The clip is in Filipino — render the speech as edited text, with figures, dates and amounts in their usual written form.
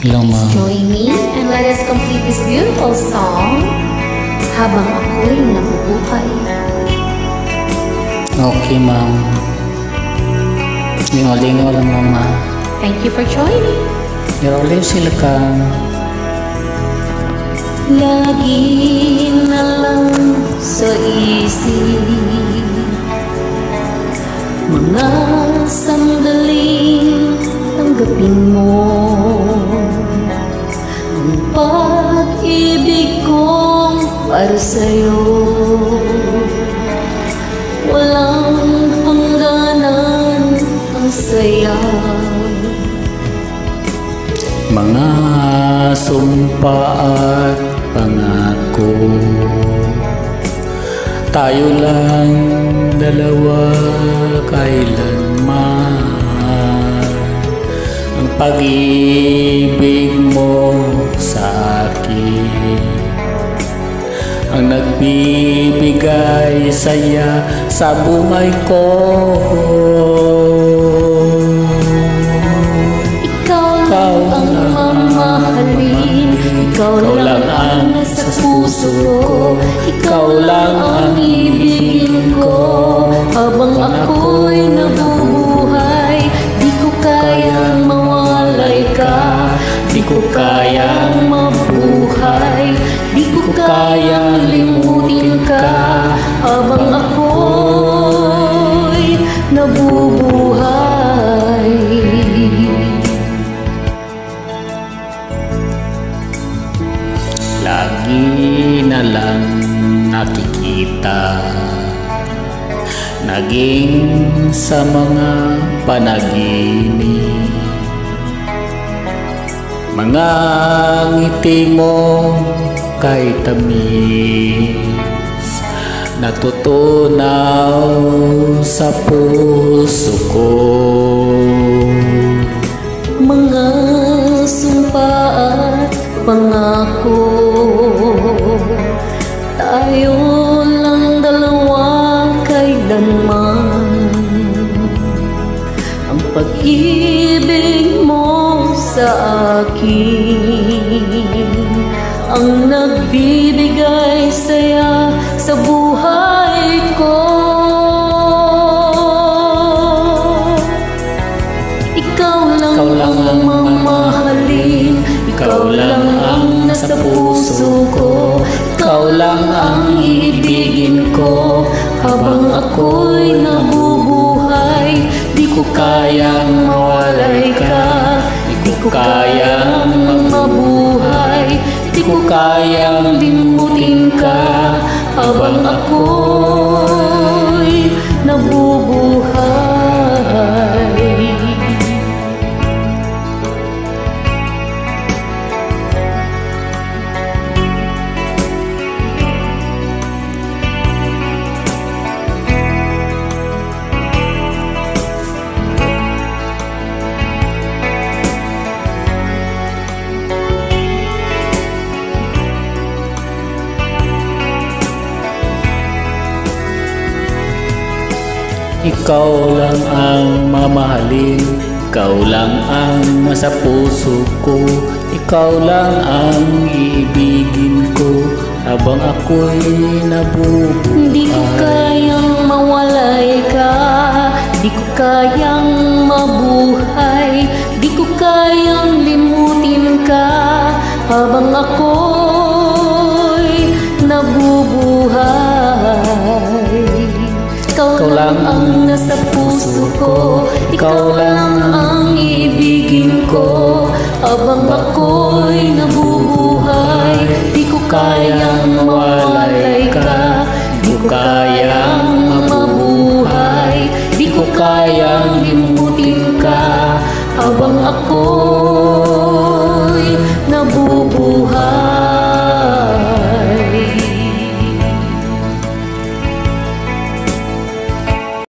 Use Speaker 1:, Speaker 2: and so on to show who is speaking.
Speaker 1: Hello, ma'am.
Speaker 2: Join me and let us complete this beautiful song habang ako'y nabubuhay.
Speaker 1: Okay, ma'am. Lingo-lingo lang, mama.
Speaker 2: Thank you for joining.
Speaker 1: You're always welcome.
Speaker 2: Lagi na lang sa isip mga sandaling tanggapin mo ang pag-ibig kong para sa'yo. Walang hangganan ang saya,
Speaker 1: Mga sumpa at pangako, tayo lang dalawa kailanman. Ang pag-ibig mo sa akin ang nagbibigay saya sa buhay ko.
Speaker 2: Ikaw ang mamahalin, ikaw lang ang nasa puso ko, ikaw lang ang ibigin ko habang ako'y nabubuhay. Di ko kayang mawalay ka, di ko kayang mabuhay, di ko kayang limutin ka habang ako'y nabubuhay.
Speaker 1: Lagi na lang nakikita, naging sa mga panaginip, mga ngiti mo kay tamis, natutunaw sa puso ko.
Speaker 2: Mga sumpa at pangako, tayo lang dalawa kailanman. Ang pag-ibig mo sa akin ang nagbibigay saya sa buhay ko. Ikaw lang ang mamahalin, ikaw lang ang nasa puso ko, ikaw lang ang ibigin ko habang ako'y nabubuhay. Di ko kayang mawalay ka, di ko kayang mabuhay, di ko kayang limutin ka habang ako'y nabubuhay.
Speaker 1: Ikaw lang ang mamahalin, ikaw lang ang nasa puso ko, ikaw lang ang iibigin ko habang ako'y nabubuhay.
Speaker 2: Di ko kayang mawalay ka, di ko kayang mabuhay, di ko kayang limutin ka habang ako'y nabubuhay. Ikaw lang ang nasa puso ko, ikaw lang ang ibigin ko habang ako'y nabubuhay. Di ko kayang mawalay ka, di ko kayang mabuhay, di ko kayang limutin ka habang ako'y nabubuhay.